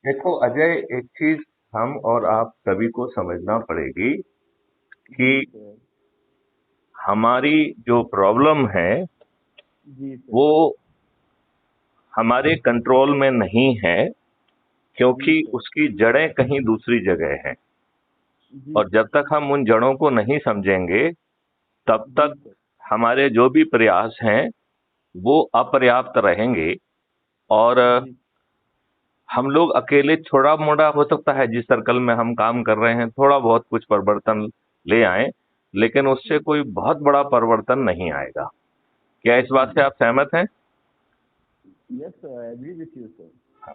देखो अजय, एक चीज हम और आप सभी को समझना पड़ेगी कि जी सर। हमारी जो प्रॉब्लम है जी सर। वो हमारे कंट्रोल में नहीं है, जी क्योंकि सर। उसकी जड़ें कहीं दूसरी जगह हैं। जी और जब सर। तक हम उन जड़ों को नहीं समझेंगे तब जी तक सर। हमारे जो भी प्रयास हैं वो अपर्याप्त रहेंगे। और जी। हम लोग अकेले थोड़ा मोड़ा हो सकता है जिस सर्कल में हम काम कर रहे हैं थोड़ा बहुत कुछ परिवर्तन ले आए, लेकिन उससे कोई बहुत बड़ा परिवर्तन नहीं आएगा। क्या इस बात से जी। आप सहमत हैं? Yes sir, I agree with you sir.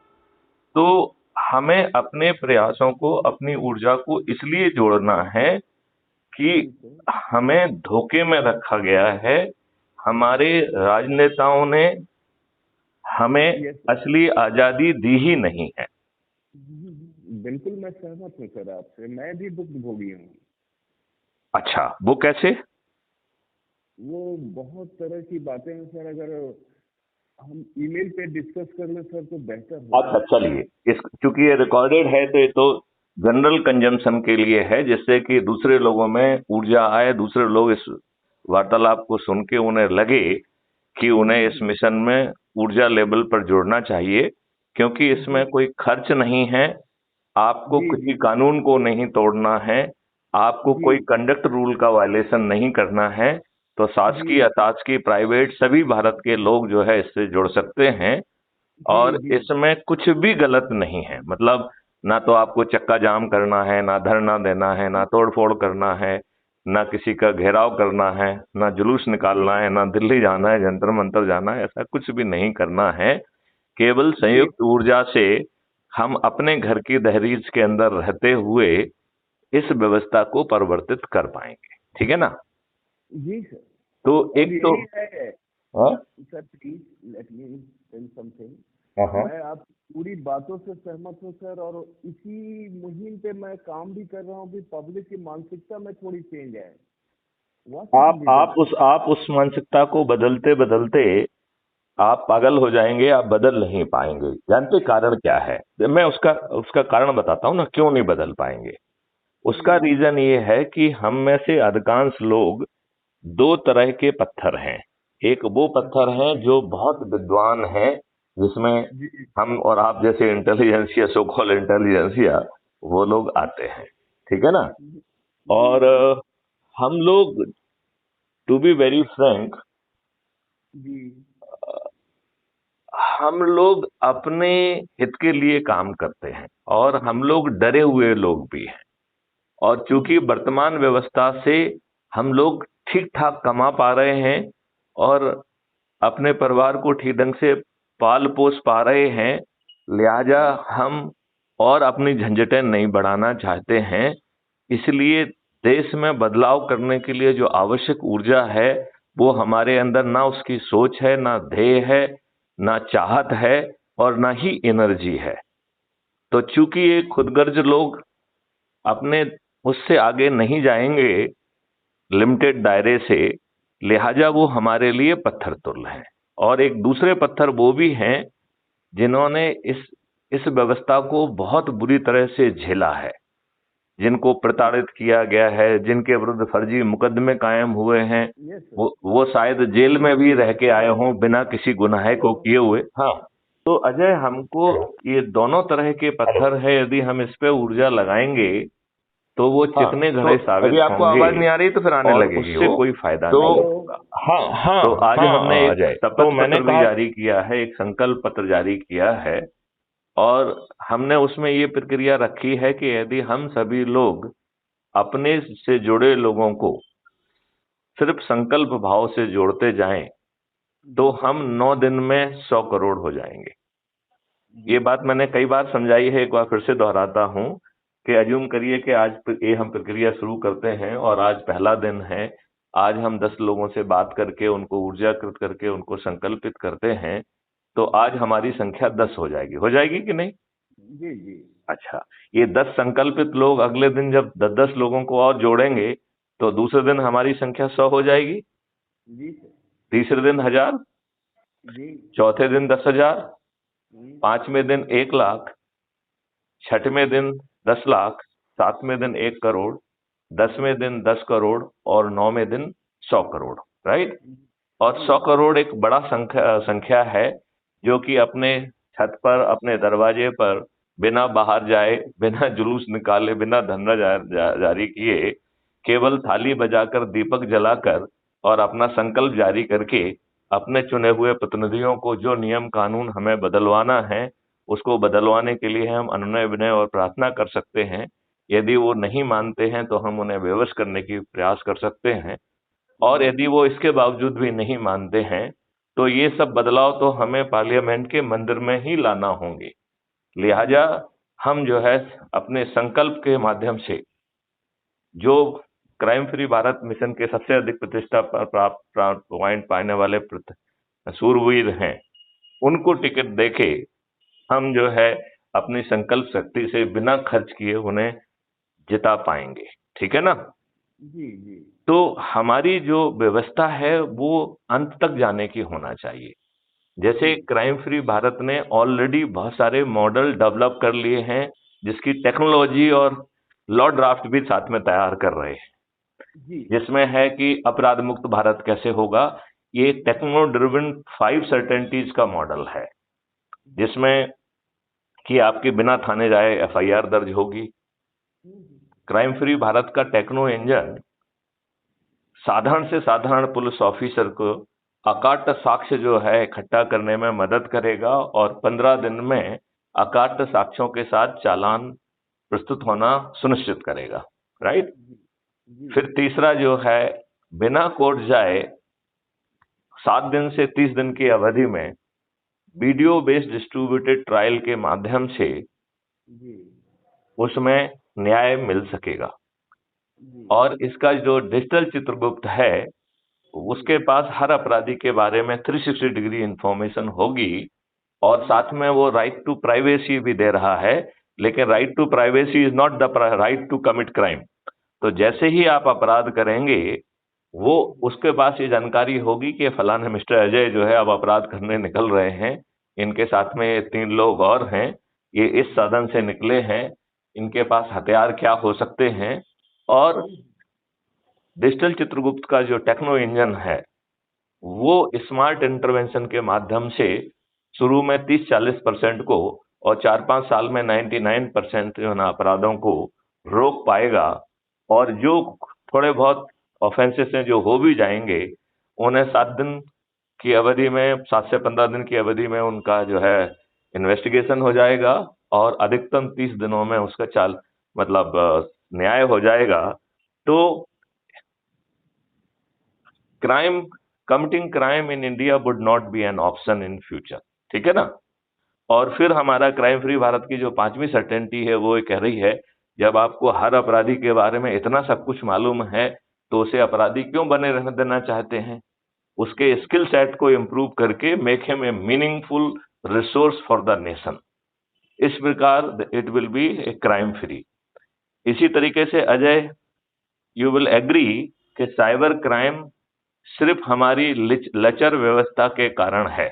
तो हमें अपने प्रयासों को, अपनी ऊर्जा को इसलिए जोड़ना है कि जी सर। हमें धोखे में रखा गया है। हमारे राजनेताओं ने हमें यस सर। असली आजादी दी ही नहीं है। बिल्कुल मैं सहमत हूँ सर आपसे, मैं भी भुक्त भोगी हूँ। अच्छा, वो कैसे? वो बहुत तरह की बातें हैं सर, अगर हम ईमेल पे डिस्कस कर लें सर तो बेहतर अच्छा होगा। चलिए, इस चूंकि ये रिकॉर्डेड है तो ये तो जनरल कंजम्पशन के लिए है, जिससे कि दूसरे लोगों में ऊर्जा आए, दूसरे लोग इस वार्तालाप को सुन के उन्हें लगे कि उन्हें इस जी। मिशन में ऊर्जा लेवल पर जुड़ना चाहिए। क्योंकि जी इसमें कोई खर्च नहीं है, आपको जी। किसी जी कानून को नहीं तोड़ना है, आपको जी। कोई कंडक्ट रूल का वायलेशन नहीं करना है। तो जी शासकीय, अशासकीय, प्राइवेट सभी भारत के लोग जो है इससे जुड़ सकते हैं। जी। और जी इसमें कुछ भी गलत नहीं है, मतलब ना तो आपको चक्का जाम करना है, ना धरना देना है, ना तोड़फोड़ करना है, ना किसी का घेराव करना है, ना जुलूस जी। निकालना है, ना दिल्ली जाना है, जंतर मंतर जाना है, ऐसा कुछ भी नहीं करना है। केवल जी। संयुक्त ऊर्जा से हम अपने घर की दहलीज के अंदर रहते हुए इस व्यवस्था को परिवर्तित कर पाएंगे। ठीक है ना? जी सर। तो और एक तो यही है। हाँ sir please let me tell something. हाँ हाँ। मैं आप पूरी बातों से सहमत हूँ सर, और इसी मुहिम पे मैं काम भी कर रहा हूँ कि पब्लिक की मानसिकता में थोड़ी चेंज है। व्हाट शुड आप बी डन आप सर? उस मानसिकता को बदलते बदलते आप पागल हो जाएंगे, आप बदल नहीं पाएंगे। जानते कारण क्या है? मैं उसका उसका कारण बताता हूं ना, क्यों नहीं बदल पाएंगे। जी। उसका रीजन ये है कि हम में से अधिकांश लोग दो तरह के पत्थर हैं। एक वो पत्थर हैं जो बहुत विद्वान हैं, जिसमें जी। हम और आप जैसे इंटेलिजेंसिया, सो कॉल इंटेलिजेंसिया, वो लोग आते हैं। ठीक है ना? जी। जी। और जी। हम लोग, टू बी वेरी फ्रैंक, जी। हम लोग अपने हित के लिए काम करते हैं और हम लोग डरे हुए लोग भी हैं। और चूंकि वर्तमान व्यवस्था से हम लोग ठीक ठाक कमा पा रहे हैं और अपने परिवार को ठीक ढंग से पाल पोस पा रहे हैं, लिहाजा हम और अपनी झंझटें नहीं बढ़ाना चाहते हैं। इसलिए देश में बदलाव करने के लिए जो आवश्यक ऊर्जा है वो हमारे अंदर ना उसकी सोच है, ना ध्येय है, ना चाहत है, और ना ही एनर्जी है। तो चूंकि ये खुदगर्ज लोग अपने उससे आगे नहीं जाएंगे, लिमिटेड दायरे से, लिहाजा वो हमारे लिए पत्थर तुल्य हैं। और एक दूसरे पत्थर वो भी हैं जिन्होंने इस व्यवस्था को बहुत बुरी तरह से झेला है, जिनको प्रताड़ित किया गया है, जिनके विरुद्ध फर्जी मुकदमे कायम हुए हैं। Yes sir. वो शायद जेल में भी रह के आए हों बिना किसी गुनाह हेलो। को किए हुए। हाँ। तो अजय, हमको ये दोनों तरह के पत्थर है, यदि हम इस पे ऊर्जा लगाएंगे तो वो हाँ। चिकने तो घड़े अभी साबित आपको होंगे आवाज नहीं आ रही तो फिर आने और लगेगी उससे वो। कोई फायदा तो नहीं हेलो। होगा। हाँ हाँ। तो आज हमने हाँ एक अजय, तो शपथ मैंने पत्र भी कहा। जारी किया है, एक संकल्प पत्र जारी किया है। और हमने उसमें ये प्रक्रिया रखी है कि यदि हम सभी लोग अपने से जुड़े लोगों को सिर्फ संकल्प भाव से जोड़ते जाएं तो जी सर। हम 9 दिन में 100 करोड़ हो जाएंगे। जी। ये बात मैंने कई बार समझाई है, एक बार फिर से दोहराता हूं कि अज्यूम करिए कि आज ये हम प्रक्रिया शुरू करते हैं और आज पहला दिन है। आज हम 10 लोगों से बात करके उनको ऊर्जाकृत करके उनको संकल्पित करते हैं, तो आज हमारी संख्या 10 हो जाएगी कि नहीं? जी। जी। अच्छा, ये 10 संकल्पित लोग अगले दिन जब 10 10 लोगों को और जोड़ेंगे तो दूसरे दिन हमारी संख्या 100 हो जाएगी, जी सर। तीसरे दिन 1000, जी। चौथे दिन 10,000, हम्म। पांचवें दिन 1 लाख, छठवें दिन 10 लाख, सातवें दिन 1 करोड़, 10वें दिन 10 करोड़ और 9वें दिन 100 करोड़, राइट। और 100 करोड़ एक बड़ा संख्या है, जो कि अपने छत पर, अपने दरवाजे पर, बिना बाहर जाए, बिना जुलूस निकाले, बिना धरना जारी किए, केवल थाली बजाकर, दीपक जलाकर और अपना संकल्प जारी करके अपने चुने हुए प्रतिनिधियों को जो नियम कानून हमें बदलवाना है, उसको बदलवाने के लिए हम अनुनय विनय और प्रार्थना कर सकते हैं। यदि वो नहीं मानते हैं तो हम उन्हें विवश करने की प्रयास कर सकते हैं, और यदि वो इसके बावजूद भी नहीं मानते हैं तो ये सब बदलाव तो हमें पार्लियामेंट के मंदिर में ही लाना होंगे। लिहाजा हम जो है अपने संकल्प के माध्यम से, जो क्राइम फ्री भारत मिशन के सबसे अधिक प्रतिष्ठा प्राप्त पॉइंट पाने वाले सूरवीर हैं, उनको टिकट देके हम जो है अपनी संकल्प शक्ति से बिना खर्च किए उन्हें जिता पाएंगे। ठीक है ना? जी जी। तो हमारी जो व्यवस्था है वो अंत तक जाने की होना चाहिए। जैसे क्राइम फ्री भारत ने ऑलरेडी बहुत सारे मॉडल डेवलप कर लिए हैं, जिसकी टेक्नोलॉजी और लॉ ड्राफ्ट भी साथ में तैयार कर रहे हैं, जी जिसमें है कि अपराध मुक्त भारत कैसे होगा। ये टेक्नो ड्रिवन 5 सर्टेनिटीज का मॉडल है, जिसमें कि आपके बिना थाने जाए एफआईआर दर्ज होगी। क्राइम फ्री भारत का टेक्नो इंजन साधारण से साधारण पुलिस ऑफिसर को अकाट्य साक्ष्य जो है इकट्ठा करने में मदद करेगा, और 15 दिन में अकाट्य साक्ष्यों के साथ चालान प्रस्तुत होना सुनिश्चित करेगा, राइट। जी फिर तीसरा जो है, बिना कोर्ट जाए 7 दिन से 30 दिन की अवधि में वीडियो बेस्ड डिस्ट्रीब्यूटेड ट्रायल के माध्यम से जी उसमें न्याय मिल सकेगा। जी और इसका जो डिजिटल चित्रगुप्त है, उसके पास हर अपराधी के बारे में 360 डिग्री इंफॉर्मेशन होगी, और साथ में वो राइट टू प्राइवेसी भी दे रहा है। लेकिन right to privacy is not the right to commit crime. तो जैसे ही आप अपराध करेंगे, वो उसके पास ये जानकारी होगी कि फलाने मिस्टर अजय जो है अब अपराध करने निकल रहे हैं, इनके साथ में 3 लोग और हैं, ये इस साधन से निकले हैं, इनके पास हथियार क्या हो सकते हैं। और डिजिटल चित्रगुप्त का जो टेक्नो इंजन है, वो स्मार्ट इंटरवेंशन के माध्यम से शुरू में 30-40% को और 4-5 साल में 99% जो है ना अपराधों को रोक पाएगा। और जो थोड़े बहुत ऑफेंसेस हैं जो हो भी जाएंगे, उन्हें 7 दिन की अवधि में, 7 से 15 दिन की अवधि में उनका जो है इन्वेस्टिगेशन हो जाएगा, और अधिकतम 30 दिनों में उसका मतलब न्याय हो जाएगा। तो crime committing crime in India would not be an option in future. ठीक है ना? और फिर हमारा क्राइम फ्री भारत की जो 5वीं सर्टेनिटी है, वो ये कह रही है, जब आपको हर अपराधी के बारे में इतना सब कुछ मालूम है, तो उसे अपराधी क्यों बने रहने देना चाहते हैं? उसके स्किल सेट को इंप्रूव करके make him a meaningful resource for the nation. इस प्रकार it will be a crime free. इसी तरीके से अजय, यू विल एग्री कि साइबर क्राइम सिर्फ हमारी लचर व्यवस्था के कारण है।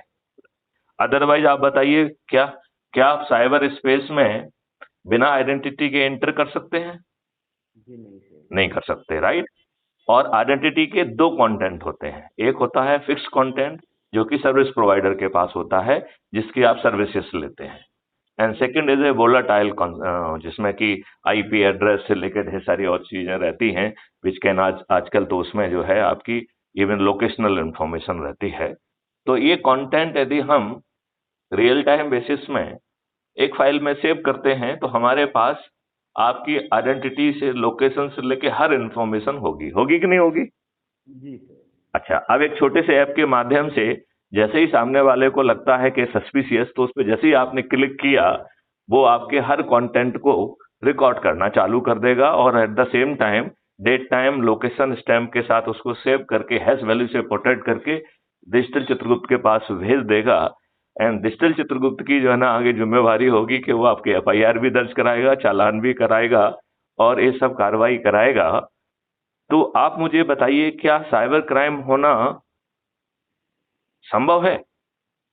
अदरवाइज आप बताइए, क्या क्या आप साइबर स्पेस में बिना आइडेंटिटी के एंटर कर सकते हैं? जी नहीं सर। नहीं कर सकते, राइट। और आइडेंटिटी के 2 कंटेंट होते हैं। एक होता है फिक्स कंटेंट, जो कि सर्विस प्रोवाइडर के पास होता है, जिसकी आप सर्विसेज लेते हैं। And second is a volatile, जिसमें कि आईपी एड्रेस से लेकर ढेर सारी और चीजें रहती हैं, विच कैन आजकल तो उसमें जो है आपकी इवन लोकेशनल इंफॉर्मेशन रहती है। तो ये कंटेंट यदि हम रियल टाइम बेसिस में एक फाइल में सेव करते हैं, तो हमारे पास आपकी आइडेंटिटी से, लोकेशन से लेके हर इंफॉर्मेशन होगी। होगी कि नहीं होगी? जी सर। अच्छा, अब एक छोटे से ऐप के माध्यम से जैसे ही सामने वाले को लगता है कि सस्पिशियस, तो उस पर जैसे ही आपने क्लिक किया, वो आपके हर कंटेंट को रिकॉर्ड करना चालू कर देगा, और at the same time date time location stamp के साथ उसको सेव करके हैश वैल्यू से प्रोटेक्ट करके डिजिटल चित्रगुप्त के पास भेज देगा। एंड डिजिटल चित्रगुप्त की जो है ना आगे जिम्मेवारी होगी कि वो आपके एफआईआर भी दर्ज कराएगा, चालान भी कराएगा, और ये सब कार्रवाई कराएगा। तो आप मुझे बताइए, क्या साइबर क्राइम होना संभव है?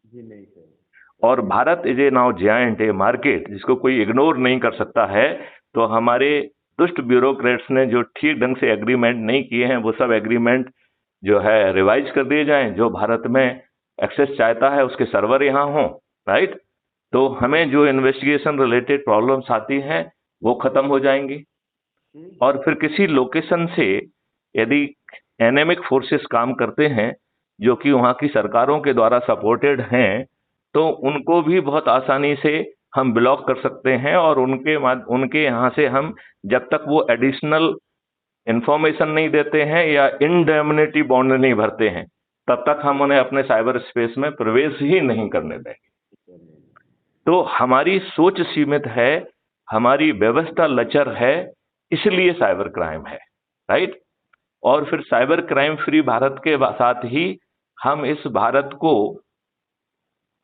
जी नहीं सर। और Bharat is a now giant A market जिसको कोई इग्नोर नहीं कर सकता है। तो हमारे दुष्ट ब्यूरोक्रेट्स ने जो ठीक ढंग से एग्रीमेंट नहीं किए हैं वो सब एग्रीमेंट जो है रिवाइज कर दिए जाएं। जो भारत में एक्सेस चाहता है उसके सर्वर यहाँ हों, राइट। तो हमें जो इन्वेस्टिगेशन रिलेटेड प्रॉब्लम्स आती हैं वो खत्म हो जाएंगी। और फिर किसी लोकेशन से यदि एनेमिक फोर्सेस काम करते हैं जो कि वहाँ की सरकारों के द्वारा सपोर्टेड हैं, तो उनको भी बहुत आसानी से हम ब्लॉक कर सकते हैं और उनके यहाँ से हम जब तक वो एडिशनल इंफॉर्मेशन नहीं देते हैं या इंडेमनिटी बॉन्ड नहीं भरते हैं तब तक हम उन्हें अपने साइबर स्पेस में प्रवेश ही नहीं करने देंगे। तो हमारी सोच सीमित है, हमारी व्यवस्था लचर है, इसलिए साइबर क्राइम है, राइट। और फिर साइबर क्राइम फ्री भारत के साथ ही हम इस भारत को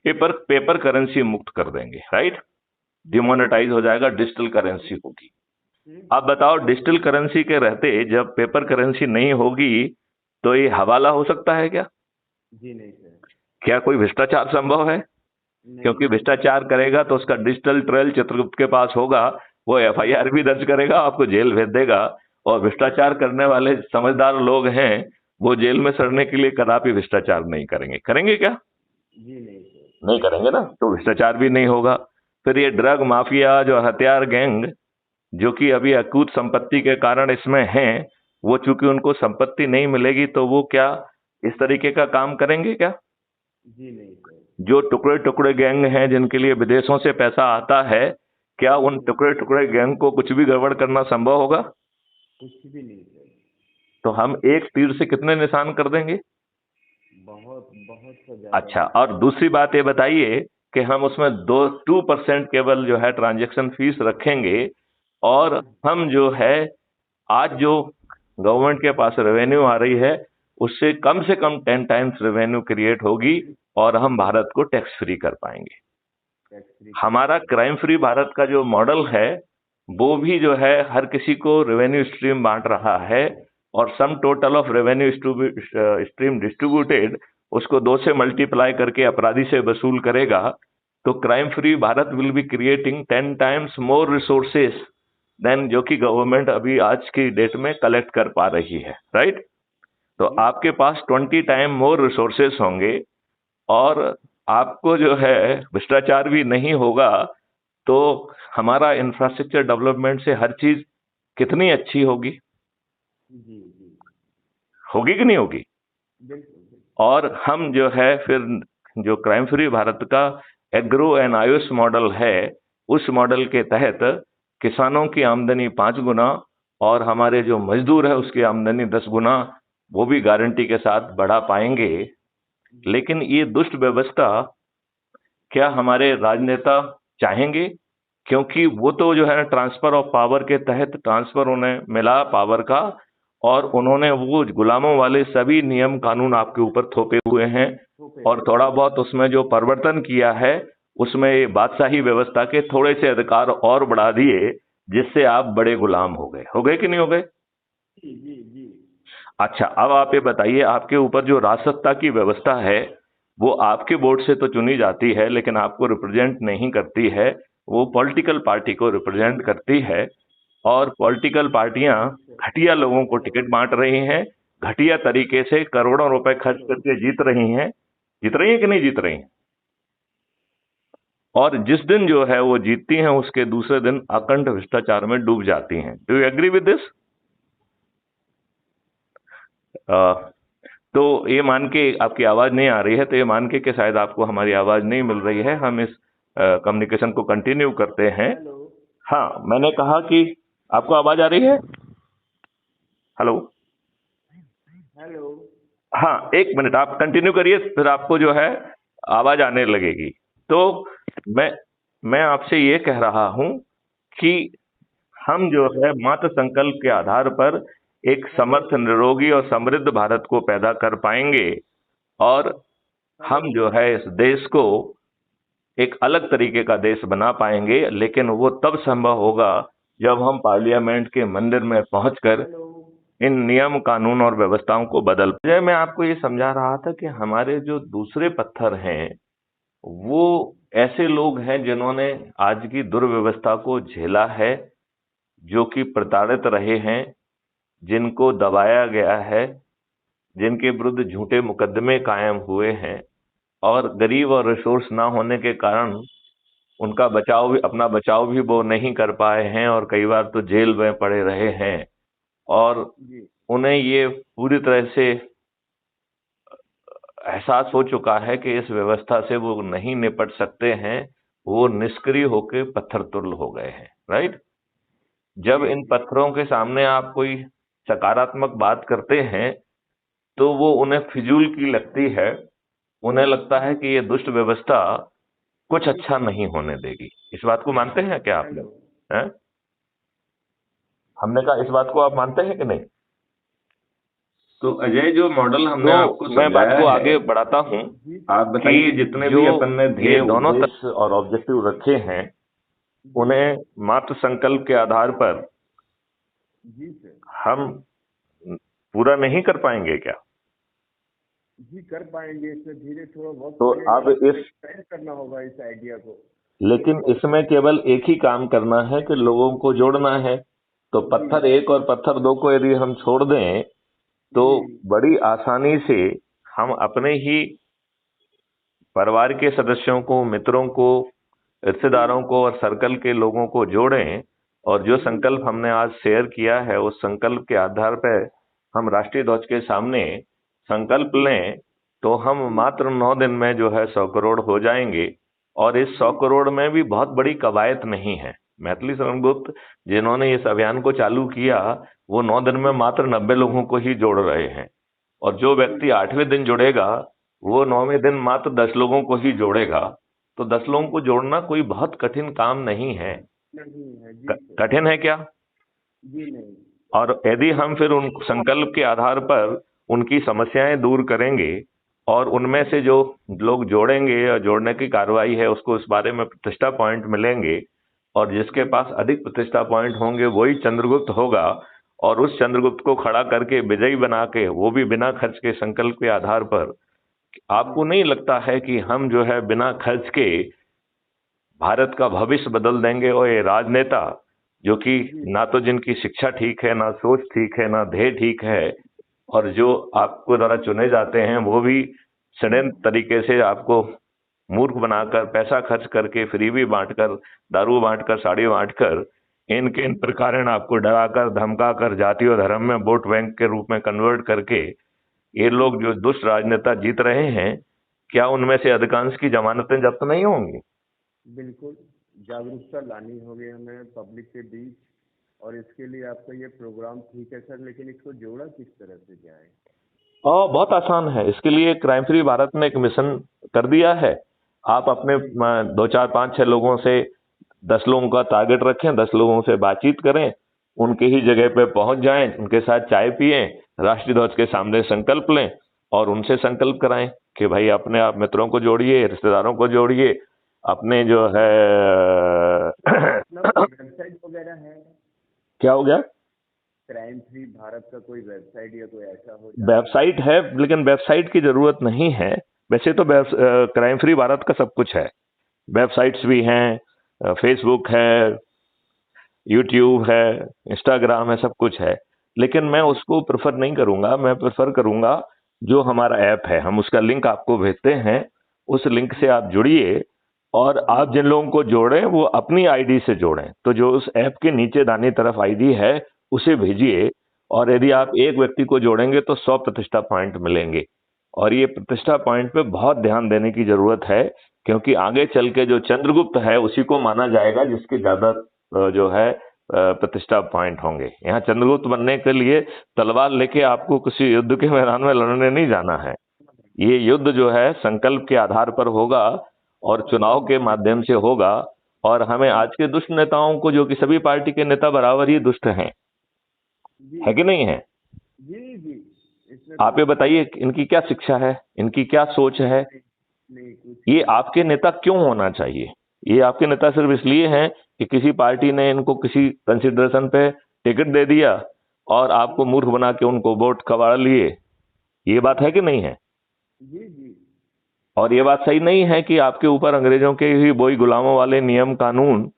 पेपर करेंसी मुक्त कर देंगे, राइट। डिमोनेटाइज हो जाएगा, डिजिटल करेंसी होगी। अब बताओ, डिजिटल करेंसी के रहते जब पेपर करेंसी नहीं होगी तो ये हवाला हो सकता है क्या? जी नहीं सर। क्या कोई भ्रष्टाचार संभव है? क्योंकि भ्रष्टाचार करेगा तो उसका डिजिटल ट्रेल चित्रगुप्त के पास होगा, वो एफआईआर भी दर्ज करेगा, आपको जेल भेज देगा। और भ्रष्टाचार करने वाले समझदार लोग हैं, वो जेल में सड़ने के लिए कदापि भ्रष्टाचार नहीं करेंगे। करेंगे क्या? जी नहीं सर। नहीं करेंगे ना, तो भ्रष्टाचार भी नहीं होगा। फिर ये ड्रग माफिया जो हथियार गैंग जो कि अभी अकूत संपत्ति के कारण इसमें हैं, वो चूंकि उनको संपत्ति नहीं मिलेगी तो वो क्या इस तरीके का काम करेंगे क्या? जी नहीं सर। जो टुकड़े टुकड़े गैंग हैं जिनके लिए विदेशों से पैसा आता है, क्या उन टुकड़े टुकड़े गैंग को कुछ भी गड़बड़ करना संभव होगा? कुछ भी नहीं सर। तो हम एक तीर से कितने निशान कर देंगे? बहुत बहुत ज्यादा। अच्छा, और दूसरी बात ये बताइए कि हम उसमें 2% केवल जो है ट्रांजैक्शन फीस रखेंगे, और हम जो है आज जो गवर्नमेंट के पास रेवेन्यू आ रही है उससे कम 10 टाइम्स रेवेन्यू क्रिएट होगी और हम भारत को टैक्स फ्री कर पाएंगे। हमारा क्राइम फ्री भारत का जो मॉडल है वो भी जो है हर किसी को रेवेन्यू स्ट्रीम बांट रहा है, और sum total of revenue stream distributed उसको 2 से मल्टीप्लाई करके अपराधी से वसूल करेगा। तो crime free Bharat will be creating 10 times more resources than जो कि गवर्नमेंट अभी आज की डेट में कलेक्ट कर पा रही है, राइट। तो आपके पास 20 टाइम मोर रिसोर्सेस होंगे और आपको जो है भ्रष्टाचार भी नहीं होगा। तो हमारा इंफ्रास्ट्रक्चर डेवलपमेंट से हर चीज कितनी अच्छी होगी। जी जी। होगी कि नहीं होगी? बिल्कुल। और हम जो है फिर जो क्राइम फ्री भारत का एग्रो एंड आयुष मॉडल है, उस मॉडल के तहत किसानों की आमदनी 5 गुना और हमारे जो मजदूर है उसकी आमदनी 10 गुना वो भी गारंटी के साथ बढ़ा पाएंगे। लेकिन ये दुष्ट व्यवस्था क्या हमारे राजनेता चाहेंगे? क्योंकि वो तो जो है ट्रांसफर ऑफ पावर के तहत ट्रांसफर उन्हें मिला पावर का, और उन्होंने वो गुलामों वाले सभी नियम कानून आपके ऊपर थोपे हुए हैं, और थोड़ा बहुत उसमें जो परिवर्तन किया है उसमें बादशाही व्यवस्था के थोड़े से अधिकार और बढ़ा दिए, जिससे आप बड़े गुलाम हो गए कि नहीं हो गए? जी जी जी। अच्छा, अब आप ये बताइए, आपके ऊपर जो राजसत्ता की व्यवस्था है वो आपके वोट से तो चुनी जाती है लेकिन आपको रिप्रेजेंट नहीं करती है, वो पॉलिटिकल पार्टी को रिप्रेजेंट करती है। और पॉलिटिकल पार्टियां घटिया लोगों को टिकट बांट रही हैं, घटिया तरीके से करोड़ों रुपए खर्च करके जीत रही हैं कि नहीं जीत रही हैं? और जिस दिन जो है वो जीतती हैं उसके दूसरे दिन अखंड भ्रष्टाचार में डूब जाती हैं। Do you agree with this? तो ये मान के आपकी आवाज नहीं आ रही है, तो ये मान के कि शायद आपको हमारी आवाज नहीं मिल रही है, हम इस कम्युनिकेशन को कंटिन्यू करते हैं। हाँ, मैंने कहा कि आपको आवाज आ रही है? Hello hello. हाँ, एक मिनट आप कंटिन्यू करिए, फिर आपको जो है आवाज आने लगेगी। तो मैं आपसे ये कह रहा हूं कि हम जो है मात्र संकल्प के आधार पर एक समर्थ, निरोगी और समृद्ध भारत को पैदा कर पाएंगे, और हम जो है इस देश को एक अलग तरीके का देश बना पाएंगे। लेकिन वो तब संभव होगा जब हम पार्लियामेंट के मंदिर में पहुंचकर इन नियम, कानून और व्यवस्थाओं को बदल। मैं आपको ये समझा रहा था कि हमारे जो दूसरे पत्थर हैं वो ऐसे लोग हैं जिन्होंने आज की दुर्व्यवस्था को झेला है, जो कि प्रताड़ित रहे हैं, जिनको दबाया गया है, जिनके विरुद्ध झूठे मुकदमे कायम हुए हैं, और गरीब और रिसोर्स ना होने के कारण उनका बचाव भी, अपना बचाव भी वो नहीं कर पाए हैं, और कई बार तो जेल में पड़े रहे हैं। और जी उन्हें ये पूरी तरह से एहसास हो चुका है कि इस व्यवस्था से वो नहीं निपट सकते हैं, वो निष्क्रिय होकर पत्थर तुल्य हो गए हैं। राइट। जब जी इन जी पत्थरों के सामने आप कोई सकारात्मक बात करते हैं तो वो उन्हें फिजूल की लगती है। उन्हें लगता है कि ये दुष्ट व्यवस्था कुछ अच्छा नहीं होने देगी। इस बात को मानते हैं क्या आप हेलो। लोग? हैं? हमने कहा, इस बात को आप मानते हैं कि नहीं? तो अजय, जो मॉडल हमने आपको तो मैं बात समझाया को है, आगे बढ़ाता हूँ जी आप सर, बताइए। जितने जो भी अपन ने ये ध्येय, दोनों उद्देश्य और ऑब्जेक्टिव रखे हैं, जी उन्हें मात्र संकल्प के आधार पर जी सर, हम पूरा नहीं कर पाएंगे क्या? जी कर पाएंगे। इसमें धीरे थोड़ा वक्त तो लगेगा, अब आपको इस एक्सपेंड करना होगा इस आइडिया को। लेकिन इसमें केवल एक ही काम करना है कि लोगों को जोड़ना है। तो जी पत्थर एक और पत्थर दो को यदि हम छोड़ दें तो जी बड़ी आसानी से हम अपने ही परिवार के सदस्यों को, मित्रों को, रिश्तेदारों को और सर्कल के लोगों को जोड़ें। और जो जी संकल्प हमने आज शेयर किया है, उस संकल्प के आधार पर हम राष्ट्रीय ध्वज के सामने संकल्प लें, तो हम मात्र 9 दिन में जो है 100 करोड़ हो जाएंगे। और इस 100 करोड़ में भी बहुत बड़ी कवायद नहीं है। मैथिली शरण गुप्त जिन्होंने इस अभियान को चालू किया, वो 9 दिन में मात्र 90 लोगों को ही जोड़ रहे हैं। और जो व्यक्ति 8वें दिन जुड़ेगा, वो 9वें दिन मात्र 10 लोगों को ही जोड़ेगा। तो 10 लोगों को जोड़ना कोई बहुत कठिन काम नहीं है। नहीं है, जी सर, कठिन है क्या? जी नहीं, और यदि हम फिर उन संकल्प के आधार पर उनकी समस्याएं दूर करेंगे, और उनमें से जो लोग जोड़ेंगे या जोड़ने की कार्रवाई है उसको इस बारे में प्रतिष्ठा पॉइंट मिलेंगे, और जिसके पास अधिक प्रतिष्ठा पॉइंट होंगे वही चंद्रगुप्त होगा। और उस चंद्रगुप्त को खड़ा करके विजयी बना के, वो भी बिना खर्च के, संकल्प के आधार पर, जी आपको नहीं लगता है कि हम जो है बिना खर्च के भारत का भविष्य बदल देंगे? और ये राजनेता जो कि जी ना तो जिनकी शिक्षा ठीक है, ना सोच ठीक है, ना ध्येय ठीक है, और जो आपको द्वारा चुने जाते हैं वो भी षड्यंत्र तरीके से आपको मूर्ख बनाकर, पैसा खर्च करके, फ्रीबी बांटकर, दारू बांटकर, साड़ी बांटकर, इनके इन प्रकार आपको डराकर धमकाकर जाति और धर्म में वोट बैंक के रूप में कन्वर्ट करके ये जी लोग जो दुष्ट राजनेता जीत रहे हैं, क्या उनमें से अधिकांश की जमानतें जब्त नहीं होंगी? बिल्कुल। जागरूकता लानी होगी हमें पब्लिक के बीच, और इसके लिए आपका ये प्रोग्राम ठीक है सर, लेकिन इसको जोड़ा किस तरह से जाए? और बहुत आसान है। इसके लिए क्राइम फ्री भारत ने एक मिशन कर दिया है। आप अपने जी 2 4 5 6 लोगों से, 10 लोगों का टारगेट रखें, 10 लोगों से बातचीत करें, उनके ही जगह पे पहुंच जाएं, उनके साथ चाय पिएं, राष्ट्रीय ध्वज के सामने संकल्प लें, और उनसे संकल्प कराएं कि भाई अपने आप मित्रों को जोड़िए, रिश्तेदारों को जोड़िए, अपने जो है अपना कोई वेबसाइट वगैरह है? क्या हो गया? क्राइम फ्री भारत का कोई वेबसाइट या कोई ऐसा हो जहाँ पे लोग? वेबसाइट है, लेकिन वेबसाइट की जरूरत नहीं है। वैसे तो क्राइम फ्री भारत का सब कुछ है। वेबसाइट्स भी हैं, फेसबुक है, यूट्यूब है, इंस्टाग्राम है, सब कुछ है। लेकिन मैं जी उसको प्रेफर नहीं करूंगा। मैं प्रेफर करूंगा जो हमारा ऐप है, हम उसका लिंक आपको भेजते हैं, उस लिंक से जी आप जुड़िए। और जी आप जिन लोगों को जोड़ें वो अपनी आईडी से जोड़ें। तो जो उस ऐप के नीचे दानी तरफ आईडी है उसे भेजिए। और यदि आप एक व्यक्ति को जोड़ेंगे तो 100 प्रतिष्ठा पॉइंट मिलेंगे। और ये प्रतिष्ठा पॉइंट पे बहुत ध्यान देने की जरूरत है, क्योंकि आगे चल के जो चंद्रगुप्त है उसी को माना जाएगा जिसके ज्यादा जो है प्रतिष्ठा पॉइंट होंगे। यहाँ चंद्रगुप्त बनने के लिए तलवार लेके आपको किसी युद्ध के मैदान में लड़ने नहीं जाना है। ये युद्ध जो है संकल्प के आधार पर होगा, और चुनाव के माध्यम से होगा। और हमें आज के दुष्ट नेताओं को, जो कि सभी पार्टी के नेता बराबर ही दुष्ट हैं, जी है कि नहीं है? जी जी, इसमें आप कोई ये शक बताइए, इनकी क्या शिक्षा है, इनकी क्या सोच है? नहीं, नहीं कुछ ये नहीं। आपके नेता क्यों होना चाहिए? ये आपके नेता सिर्फ इसलिए हैं कि किसी पार्टी ने इनको किसी कंसिडरेशन पे टिकट दे दिया और आपको मूर्ख बना के उनको वोट कबाड़ लिए। ये बात है कि नहीं है? जी जी और ये बात सही नहीं है कि आपके ऊपर अंग्रेजों के ही वही गुलामों वाले नियम कानून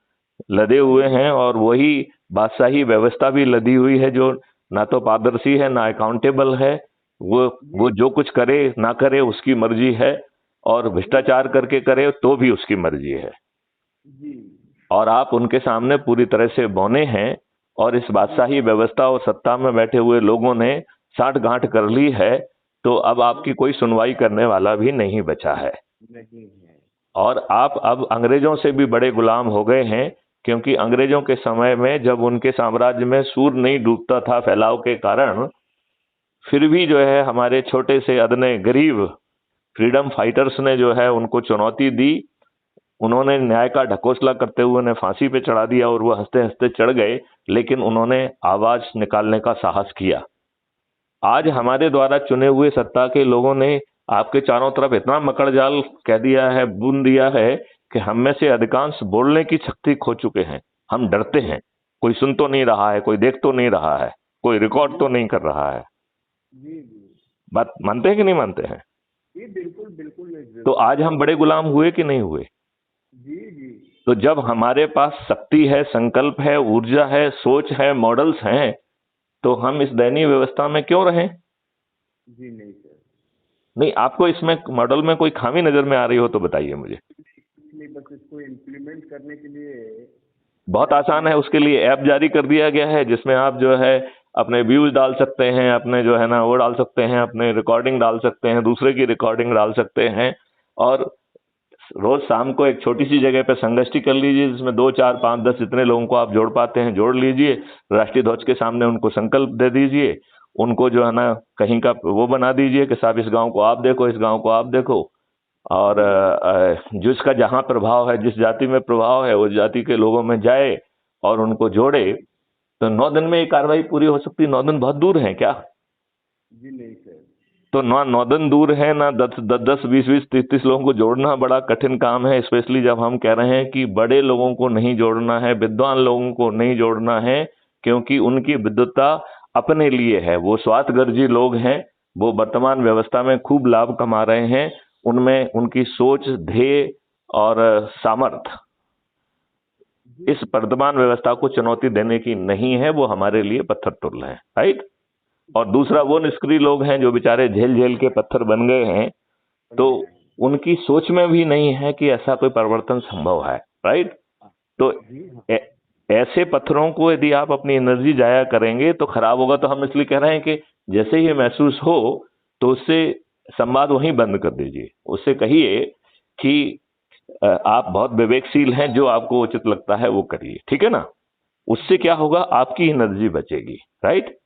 लदे हुए हैं और वही बादशाही व्यवस्था भी लदी हुई है जो ना तो पारदर्शी है ना अकाउंटेबल है। वो जो कुछ करे ना करे उसकी मर्जी है, और भ्रष्टाचार करके करे तो भी उसकी मर्जी है। जी और आप उनके सामने पूरी तरह से बौने हैं, और इस बादशाही व्यवस्था और सत्ता में बैठे हुए लोगों ने साठ गांठ कर ली है, तो अब आपकी कोई सुनवाई करने वाला भी नहीं बचा है। नहीं है। और आप अब अंग्रेजों से भी बड़े गुलाम हो गए हैं, क्योंकि अंग्रेजों के समय में जब उनके साम्राज्य में सूर नहीं डूबता था फैलाव के कारण, फिर भी जो है हमारे छोटे से अदने गरीब फ्रीडम फाइटर्स ने जो है उनको चुनौती दी। उन्होंने न्याय का ढकोसला करते हुए उन्हें फांसी पे चढ़ा दिया, और वो हंसते हंसते चढ़ गए, लेकिन उन्होंने आवाज निकालने का साहस किया। आज हमारे द्वारा चुने हुए सत्ता के लोगों ने आपके चारों तरफ इतना मकड़ जाल कह दिया है, बुन दिया है, कि हम में से अधिकांश बोलने की शक्ति खो चुके हैं। हम डरते हैं, कोई सुन तो नहीं रहा है, कोई देख तो नहीं रहा है, कोई रिकॉर्ड तो नहीं कर रहा है। जी जी बात मानते हैं कि नहीं मानते हैं? जी, बिल्कुल बिल्कुल नहीं, तो आज हम बड़े गुलाम हुए कि नहीं हुए? जी जी तो जब हमारे पास शक्ति है, संकल्प है, ऊर्जा है, सोच है, मॉडल्स हैं, तो हम इस दयनीय व्यवस्था में क्यों रहें? जी नहीं सर, नहीं, आपको इसमें मॉडल में कोई खामी नजर में आ रही हो तो बताइए मुझे। इसलिए बस इसको इम्प्लीमेंट करने के लिए बहुत आसान है, उसके लिए ऐप जारी कर दिया गया है, जिसमें आप जो है अपने व्यूज डाल सकते हैं, अपने जो है ना वो डाल सकते हैं, अपने रिकॉर्डिंग डाल सकते हैं, दूसरे की रिकॉर्डिंग डाल सकते हैं, और रोज शाम को एक छोटी सी जगह पे संगोष्ठी कर लीजिए, जिसमें 2 4 5 10 जितने लोगों को आप जोड़ पाते हैं जोड़ लीजिए। राष्ट्रीय ध्वज के सामने उनको संकल्प दे दीजिए, उनको जो है ना कहीं का वो बना दीजिए कि साहब इस गांव को आप देखो, इस गांव को आप देखो। और जिसका जहां प्रभाव है, जिस जाति में प्रभाव है, उस जाति के लोगों में जाए और उनको जोड़े, तो 9 दिन में ये कार्रवाई पूरी हो सकती है। 9 दिन बहुत दूर है क्या? जी नहीं सर, तो ना 9 दिन दूर है, ना 10 10 20 20 30 30 लोगों को जोड़ना बड़ा कठिन काम है, स्पेशली जब हम कह रहे हैं कि बड़े लोगों को नहीं जोड़ना है, विद्वान लोगों को नहीं जोड़ना है, क्योंकि उनकी विद्वता अपने लिए है। वो स्वार्थगर्जी लोग हैं, वो वर्तमान व्यवस्था में खूब लाभ कमा रहे हैं, उनमें उनकी सोच, ध्येय और सामर्थ्य इस वर्तमान व्यवस्था को चुनौती देने की नहीं है, वो हमारे लिए पत्थर तुल्य है, राइट। और दूसरा वो निष्क्रिय लोग हैं जो बेचारे झेल झेल के पत्थर बन गए हैं, तो उनकी सोच में भी नहीं है कि ऐसा कोई परिवर्तन संभव है, राइट। तो ऐसे पत्थरों को यदि आप अपनी एनर्जी जाया करेंगे तो खराब होगा। तो हम इसलिए कह रहे हैं कि जैसे ही महसूस हो तो उससे संवाद वहीं बंद कर दीजिए, उससे कहिए कि आप बहुत विवेकशील हैं, जो आपको उचित लगता है वो करिए, ठीक है ना। उससे क्या होगा, आपकी एनर्जी बचेगी, राइट।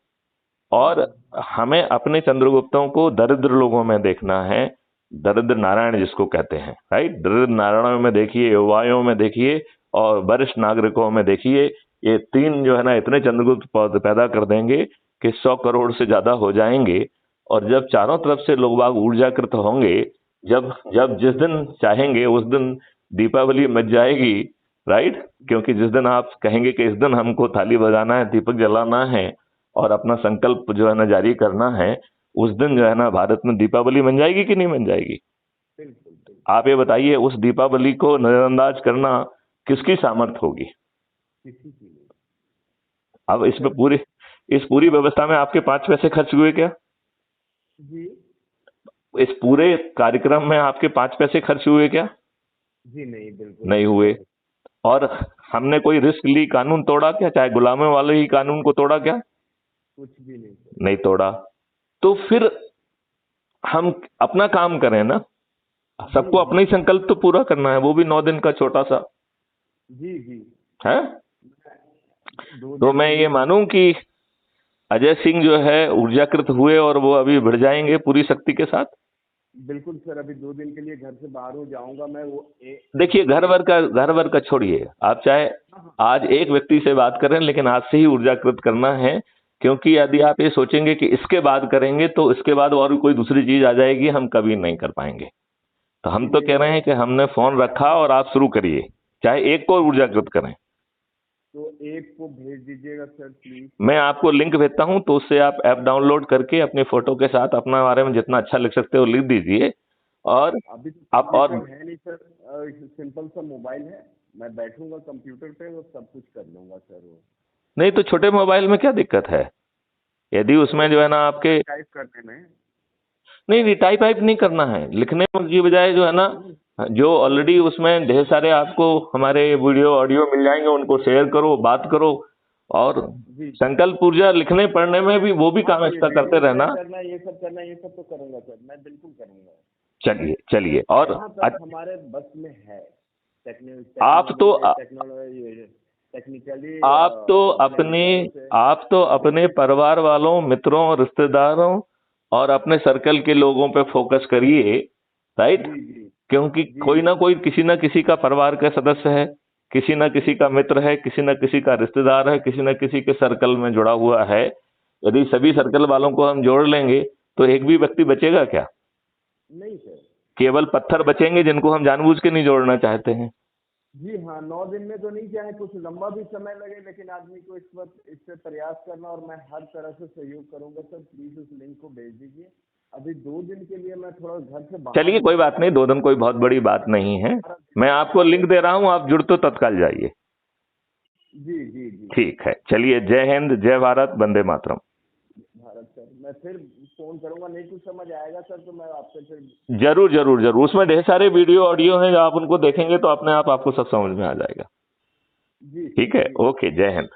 और हमें अपने चंद्रगुप्तों को दरिद्र लोगों में देखना है, दरिद्र नारायण जिसको कहते हैं, राइट। दरिद्र नारायणों में देखिए, युवाओं में देखिए, और वरिष्ठ नागरिकों में देखिए। ये तीन जो है ना इतने चंद्रगुप्त पैदा कर देंगे कि 100 करोड़ से ज्यादा हो जाएंगे। और जब चारों तरफ से लोग बाग ऊर्जाकृत होंगे, जब जब जिस दिन चाहेंगे उस दिन दीपावली मच जाएगी, राइट। क्योंकि जिस दिन आप कहेंगे कि इस दिन हमको थाली बजाना है, दीपक जलाना है और अपना संकल्प जो है ना जारी करना है, उस दिन जो है ना भारत में दीपावली बन जाएगी कि नहीं बन जाएगी? बिल्कुल आप ये बताइए, उस दीपावली को नजरअंदाज करना किसकी सामर्थ्य होगी? किसी की नहीं। अब इस पूरी व्यवस्था में आपके 5 पैसे खर्च हुए क्या? जी इस पूरे कार्यक्रम में आपके 5 पैसे खर्च हुए क्या? जी नहीं, बिल्कुल नहीं हुए। और हमने कोई रिस्क ली, कानून तोड़ा क्या? चाहे गुलामों वाले ही कानून को तोड़ा क्या? कुछ भी नहीं सर। नहीं तोड़ा। तो फिर हम अपना काम करें ना, सबको अपना ही संकल्प तो पूरा करना है, वो भी 9 दिन का छोटा सा जी जी है। दो तो दिन मैं के ये लिए मानूं कि अजय सिंह जो है ऊर्जाकृत हुए और वो अभी बढ़ जाएंगे पूरी शक्ति के साथ। बिल्कुल सर, अभी 2 दिन के लिए घर से बाहर हो जाऊंगा मैं। वो देखिए, घर भर का छोड़िए, आप चाहे आज एक व्यक्ति से बात करें, लेकिन आज से ही ऊर्जाकृत करना है। क्योंकि यदि आप ये सोचेंगे कि इसके बाद करेंगे तो इसके बाद और कोई दूसरी चीज आ जाएगी, हम कभी नहीं कर पाएंगे। तो हम तो कह रहे हैं कि हमने फोन रखा और आप शुरू करिए, चाहे एक को ऊर्जाकृत करें। तो एक को भेज दीजिएगा सर प्लीज। मैं आपको लिंक भेजता हूं, तो उससे आप ऐप डाउनलोड करके अपनी फोटो के साथ अपना बारे में जितना अच्छा लिख सकते हो लिख दीजिए, और अभी तो आप और कंप्यूटर है नहीं सर, सिंपल सा मोबाइल है, मैं बैठूंगा कंप्यूटर पे वो सब कुछ कर लूंगा सर वो। नहीं तो छोटे मोबाइल में क्या दिक्कत है? यदि उसमें जो है ना आपके, टाइप करने में। नहीं नहीं टाइप वाइप नहीं करना है, लिखने की बजाय जो है ना, जो ऑलरेडी उसमें ढेर सारे आपको हमारे वीडियो ऑडियो मिल जाएंगे, उनको शेयर करो, बात करो। और जी संकल्प ऊर्जा लिखने पढ़ने में भी वो भी हाँ, काम ये एक्स्ट्रा करते वीडियो शेयर रहना। करना, ये सब करना, ये सब तो करूंगा सर, मैं बिल्कुल करूंगा। चलिए चलिए। और जहाँ तक हमारे बस में है, आप तो टेक्निकली आप तो अपने अपने विचारों से। आप तो अपने परिवार वालों, मित्रों, रिश्तेदारों और अपने सर्कल के लोगों पे फोकस करिए, राइट? जी जी क्योंकि जी कोई ना कोई किसी ना किसी का परिवार का सदस्य है, किसी ना किसी का मित्र है, किसी ना किसी का रिश्तेदार है, किसी ना किसी के सर्कल में जुड़ा हुआ है। यदि सभी सर्कल वालों को हम जोड़ लेंगे तो एक भी व्यक्ति बचेगा क्या? नहीं सर। केवल पत्थर बचेंगे जिनको हम जानबूझ के नहीं जोड़ना चाहते हैं। जी हाँ, 9 दिन में तो नहीं, चाहे कुछ लंबा भी समय लगे, लेकिन आदमी को इस वक्त इससे प्रयास करना, और मैं हर तरह से सहयोग करूंगा सर। प्लीज उस लिंक को भेज दीजिए। अभी 2 दिन के लिए मैं थोड़ा घर से बाहर चलिए हूँ कोई सर। बात नहीं, 2 दिन कोई बहुत बड़ी बात नहीं है। मैं आपको लिंक दे रहा हूं, आप जुड़ तो तत्काल जाइए। जी जी जी। ठीक है, चलिए। जय हिंद, जय भारत, वंदे मातरम। भारत सर, मैं फिर फोन करूंगा, नहीं कुछ समझ आएगा सर तो मैं आपसे फिर। जरूर जरूर जरूर, उसमें ढेर सारे वीडियो ऑडियो हैं, आप उनको देखेंगे तो अपने आप आपको सब समझ में आ जाएगा। जी ठीक है, जी। ओके, जय हिंद।